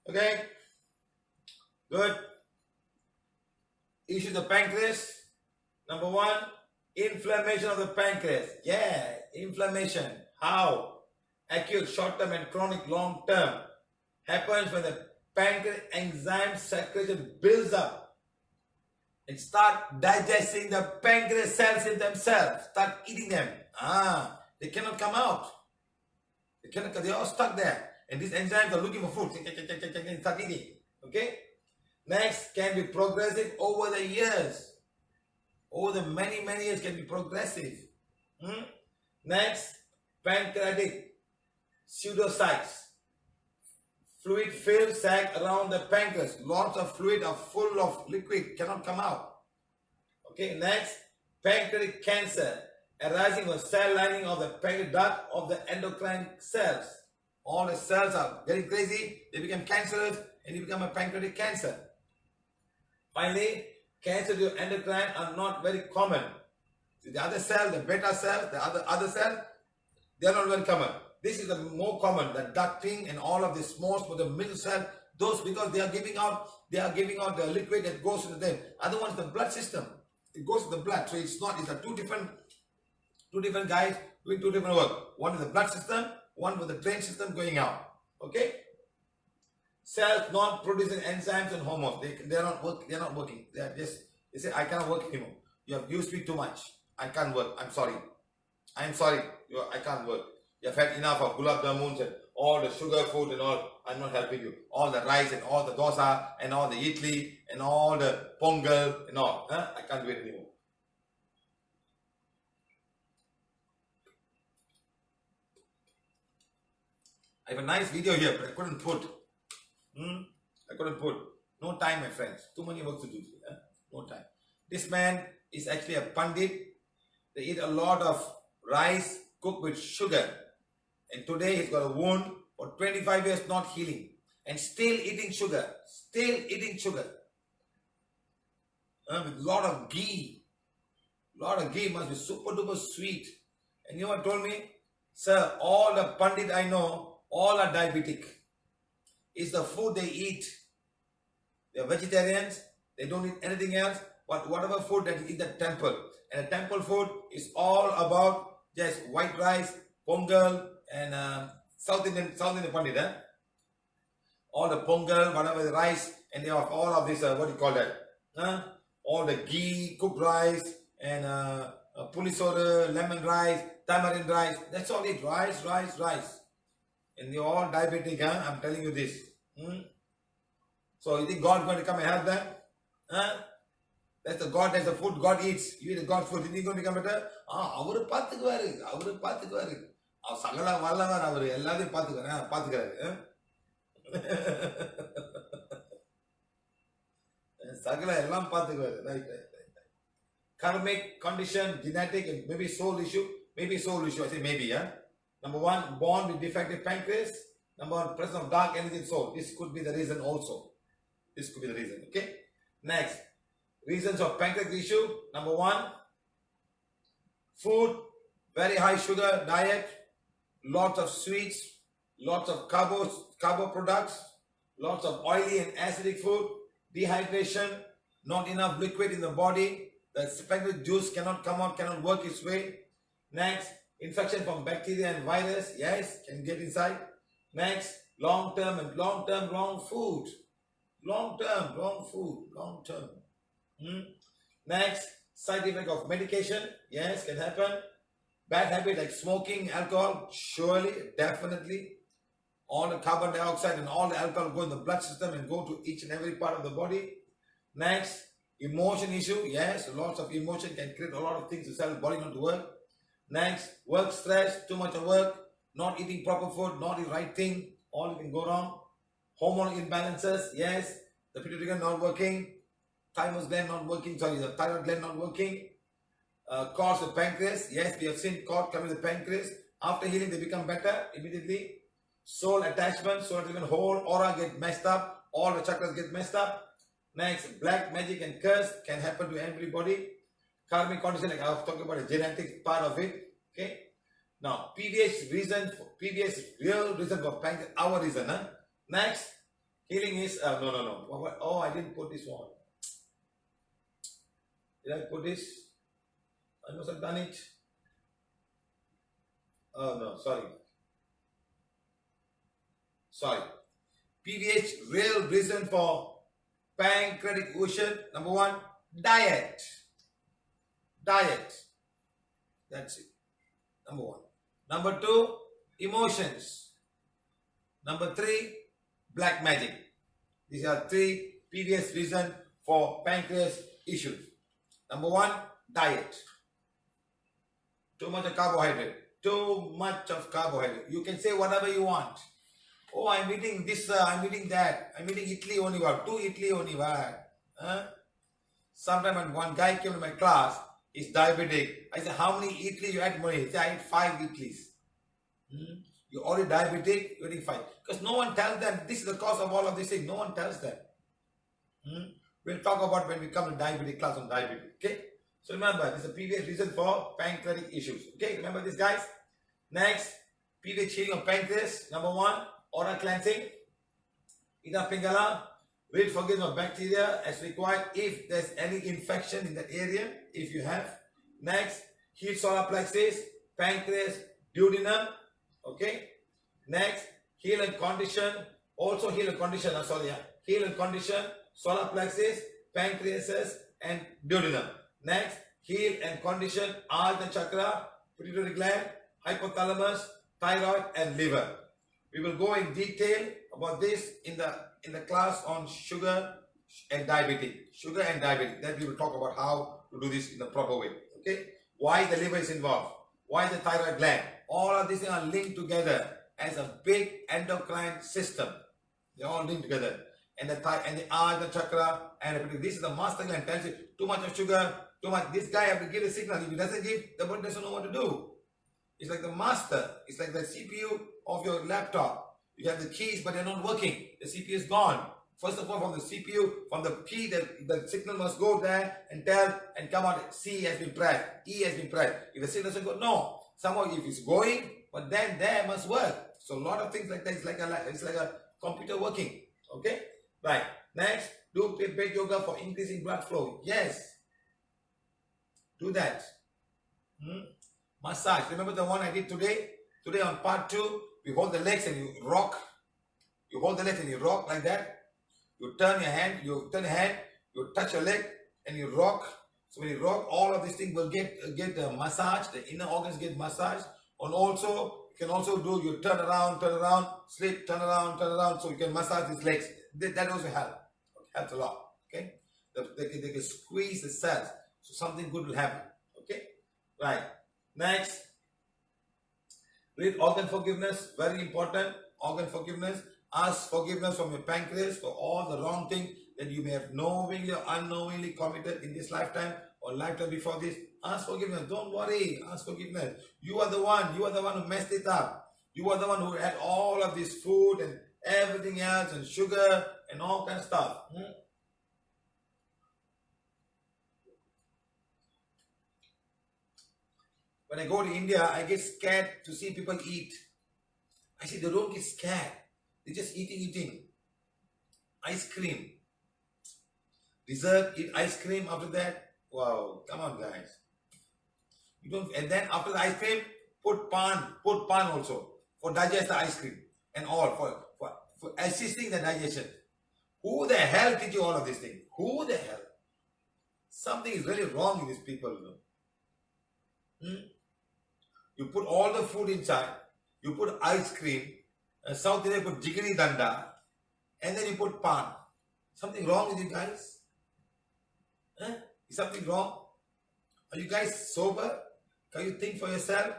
Okay? Good. Issue the pancreas. Number one, inflammation of the pancreas. Yeah, inflammation. How? Acute, short-term, and chronic, long-term. Happens when the pancreas enzyme secretion builds up. And start digesting the pancreas cells in themselves. Start eating them. They cannot come out. They're all stuck there. And these enzymes are looking for food. Start eating. Okay? Next, can be progressive over the years. over the many years can be progressive. Next, pancreatic pseudocytes. Fluid-filled sac around the pancreas. Lots of fluid are full of liquid, cannot come out. Okay, next, pancreatic cancer arising from cell lining of the pancreatic duct of the endocrine cells. All the cells are getting crazy, they become cancerous, and you become a pancreatic cancer. Finally, cancer due to endocrine are not very common. See, the other cell, the beta cell, the other cell, they are not very common. This is the more common, the ducting and all of this most for the middle cell, those because they are giving out the liquid that goes into them. Other one is the blood system. It goes to the blood. So it's not, it's a two different guys doing two different work. One is the blood system, one with the drain system going out. Okay? Cells not producing enzymes and hormones. They're not working. They say, I cannot work anymore. You speak too much. I can't work. I'm sorry. I can't work. You have had enough of gulab jamuns and all the sugar food and all. I'm not helping you. All the rice and all the dosa and all the idli and all the pongal and all. I can't do it anymore. I have a nice video here, but I couldn't put. No time, my friends. Too many work to do. No time. This man is actually a pandit. They eat a lot of rice cooked with sugar. And today he's got a wound for 25 years not healing. And still eating sugar. With a lot of ghee. Must be super duper sweet. And you know what told me? Sir, all the pandit I know, all are diabetic. It's the food they eat. They are vegetarians. They don't eat anything else. But whatever food that is in the temple. And the temple food is all about just white rice, pongal, and South Indian pandit. All the pongal, whatever the rice, and they have all of this, what do you call that? All the ghee, cooked rice, and pulisora, lemon rice, tamarind rice. That's all it. Rice. And they're all diabetic, I'm telling you this. So you think God is going to come and help them? That's the food God eats. You eat the God food. You think going to become better? அவரு பாத்துக்குவாரு. சகல வல்லவர் அவரு எல்லாத்தையும் பாத்துக்கிறாரு. சகல எல்லாம் பாத்துக்குவாரு. Right. Karmic condition, genetic, and maybe soul issue. I say maybe, Number one, born with defective pancreas. Number one, presence of dark energy in soul. This could be the reason also. Okay? Next, reasons of pancreatic issue. Number one, food, very high sugar diet, lots of sweets, lots of carbo products, lots of oily and acidic food, dehydration, not enough liquid in the body, the pancreatic juice cannot come out, cannot work its way. Next, infection from bacteria and virus, yes, can get inside. Next, long-term wrong food. Next, side effect of medication, yes, can happen. Bad habit like smoking, alcohol, surely, definitely. All the carbon dioxide and all the alcohol go in the blood system and go to each and every part of the body. Next, emotion issue, yes, lots of emotion can create a lot of things to tell the body not to work. Next, work stress, too much of work, not eating proper food, not the right thing, all can go wrong. Hormonal imbalances, yes, the pituitary gland not working, thymus gland not working, the thyroid gland not working. Cause the pancreas, yes, we have seen cord coming to the pancreas. After healing, they become better immediately. Soul attachment, whole aura get messed up, all the chakras get messed up. Next, black magic and curse can happen to everybody. Karmic condition, like I was talking about the genetic part of it. Okay. Now, PVH real reason for pancreas, our reason. Next, healing is no. Oh, I didn't put this one. Did I put this? I must have done it. Oh no, sorry. PVH real reason for pancreatic ocean. Number one, diet. That's it. Number one. Number two, emotions. Number three, black magic. These are three PVH reasons for pancreas issues. Number one, diet. Too much of carbohydrate. Too much of carbohydrate. You can say whatever you want. Oh, I'm eating this, I'm eating that. I'm eating idli only what? 2 idli only what? Sometime when one guy came to my class, he's diabetic. I said, how many idli you had money? He said, I ate 5 idlis. You're already diabetic, you're eating 5. Because no one tells them this is the cause of all of these things. No one tells them. We'll talk about when we come to diabetic class on diabetes. Okay? So remember, this is a PVH reason for pancreatic issues. Okay? Remember this, guys? Next, PVH healing of pancreas. Number 1, oral cleansing. Ida Pingala, read forgiveness of bacteria as required if there's any infection in that area, if you have. Next, heal solar plexus, pancreas, duodenum. Okay? Next, heal and condition. Also heal and condition. Heal and condition solar plexus, pancreas, and duodenum. Next, heal and condition Ajna chakra, pituitary gland, hypothalamus, thyroid, and liver. We will go in detail about this in the class on sugar and diabetes. Sugar and diabetes. Then we will talk about how to do this in a proper way. Okay? Why the liver is involved? Why the thyroid gland? All of these things are linked together as a big endocrine system. They all linked together. And the Ajna chakra and everything. This is the master gland. Tells you too much of sugar, too much. This guy have to give a signal. If he doesn't give, the body doesn't know what to do. It's like the master. It's like the CPU of your laptop. You have the keys, but they're not working. The CPU is gone. First of all, from the CPU, from the key, the signal must go there and tell and come out. C has been pressed. E has been pressed. If the signal doesn't go, no. Somehow, if it's going, but then there must work. So a lot of things like that. It's like a computer working. Okay. Right. Next, do bed yoga for increasing blood flow. Yes. Do that. Massage. Remember the one I did today? Today on part 2, you hold the legs and you rock. You hold the legs and you rock like that. You turn your hand, you touch your leg and you rock. So when you rock, all of these things will get massage. The inner organs get massaged. And also, you can also do, you turn around, slip, turn around, so you can massage these legs. That also helps. Helps a lot. Okay? They can squeeze the cells. So something good will happen. Okay? Right. Next. Read organ forgiveness. Very important. Organ forgiveness. Ask forgiveness from your pancreas for all the wrong things that you may have knowingly or unknowingly committed in this lifetime or lifetime before this. Ask forgiveness. Don't worry. Ask forgiveness. You are the one. You are the one who messed it up. You are the one who had all of this food and everything else and sugar and all kind of stuff. When I go to India, I get scared to see people eat. I see they don't get scared. They're just eating. Ice cream. Dessert, eat ice cream after that. Wow, come on guys. You don't, and then after the ice cream, put pan also for digest the ice cream and all for assisting the digestion. Who the hell did you all of these things? Who the hell? Something is really wrong with these people. You put all the food inside. You put ice cream. South India put jiggery danda. And then you put pan. Something wrong with you guys? Is something wrong? Are you guys sober? Can you think for yourself?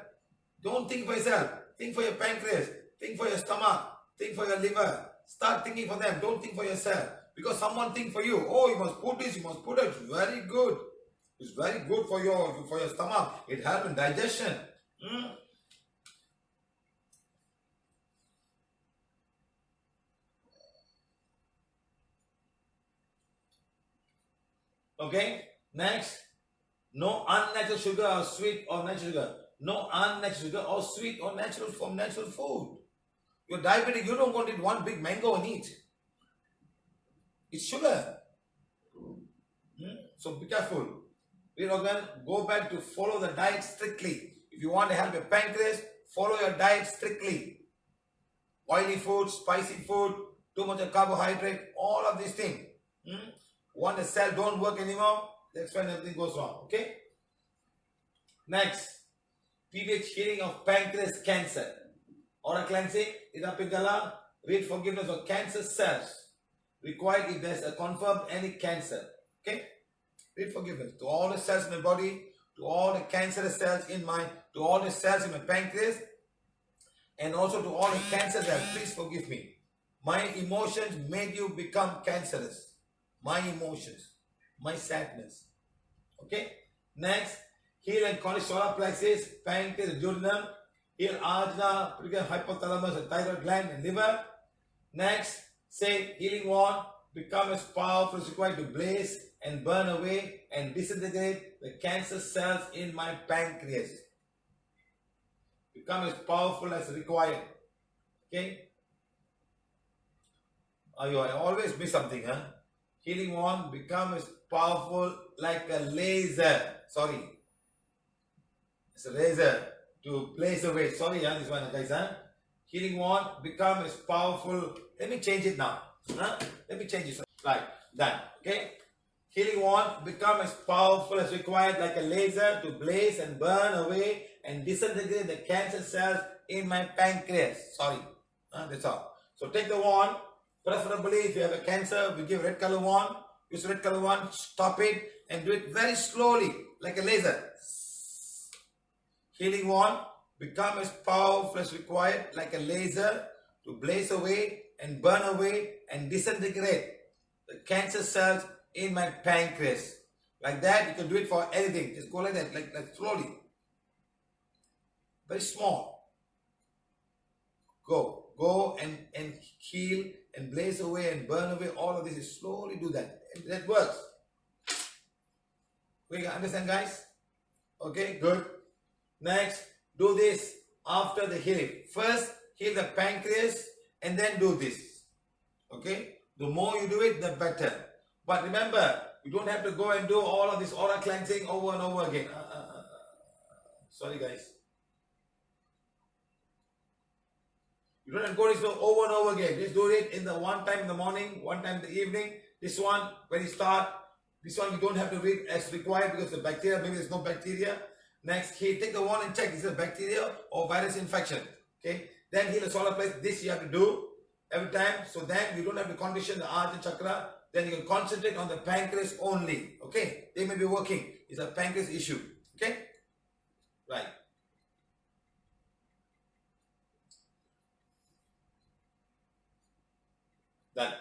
Don't think for yourself. Think for your pancreas. Think for your stomach. Think for your liver. Start thinking for them. Don't think for yourself. Because someone think for you. Oh, you must put this, you must put it. Very good. It's very good for your stomach. It helps in digestion. Okay. Next. No unnatural sugar or sweet or natural sugar. No unnatural sugar or sweet or natural from natural food. You're diabetic, you don't want to eat one big mango and eat. It's sugar. So be careful. Go back to follow the diet strictly. If you want to help your pancreas, follow your diet strictly. Oily food, spicy food, too much of carbohydrate, all of these things. When the cell don't work anymore, that's when everything goes wrong. Okay? Next, PVH healing of pancreas cancer. Oral cleansing, Ida Pingala, read forgiveness of cancer cells. Required if there's a confirmed any cancer. Okay? Read forgiveness to all the cells in my body, to all the cancerous cells in my, to all the cells in my pancreas, and also to all the cancer cells. Please forgive me. My emotions made you become cancerous. My emotions, my sadness. Okay. Next, heal and chronic solar plexus, pancreas, duodenum. Heal ajna, hypothalamus, and thyroid gland and liver. Next, say healing wand, become as powerful as required to blaze and burn away and disintegrate the cancer cells in my pancreas. Become as powerful as required. Okay? I always miss something, huh? Healing wand, become as powerful like a laser. Sorry. It's a laser to blaze away. Sorry, this one, guys, huh? Healing wand, become as powerful. Let me change it now. Huh? Let me change it. Right, done. Okay? Healing wand, become as powerful as required like a laser to blaze and burn away and disintegrate the cancer cells in my pancreas. Sorry. That's all. So take the wand. Preferably, if you have a cancer, we give red color wand. Use red color wand, stop it, and do it very slowly, like a laser. Healing wand, become as powerful as required, like a laser, to blaze away and burn away and disintegrate the cancer cells in my pancreas. Like that, you can do it for anything. Just go like that, like slowly. Very small. Go and heal and blaze away and burn away. All of this is slowly do that. And that works. We understand, guys? Okay, good. Next, do this after the healing. First, heal the pancreas and then do this. Okay? The more you do it, the better. But remember, you don't have to go and do all of this aura cleansing over and over again. Sorry, guys. You don't have to go this over and over again. Just do it in the one time in the morning, one time in the evening. This one, when you start, this one you don't have to read as required because the bacteria, maybe there's no bacteria. Next, take the wand and check, is it a bacteria or virus infection? Okay. Then heal the solar plexus. This you have to do every time. So then you don't have to condition the Ajna chakra. Then you can concentrate on the pancreas only. Okay. They may be working. It's a pancreas issue. Okay. Right. Done.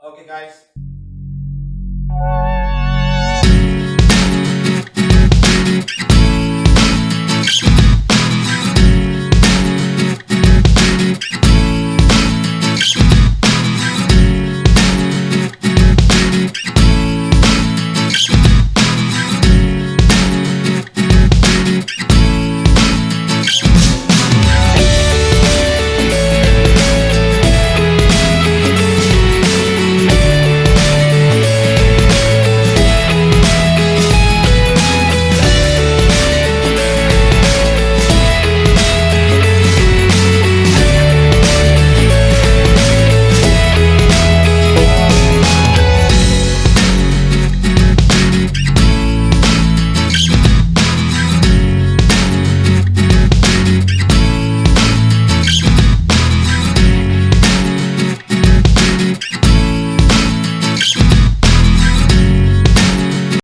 Okay, guys.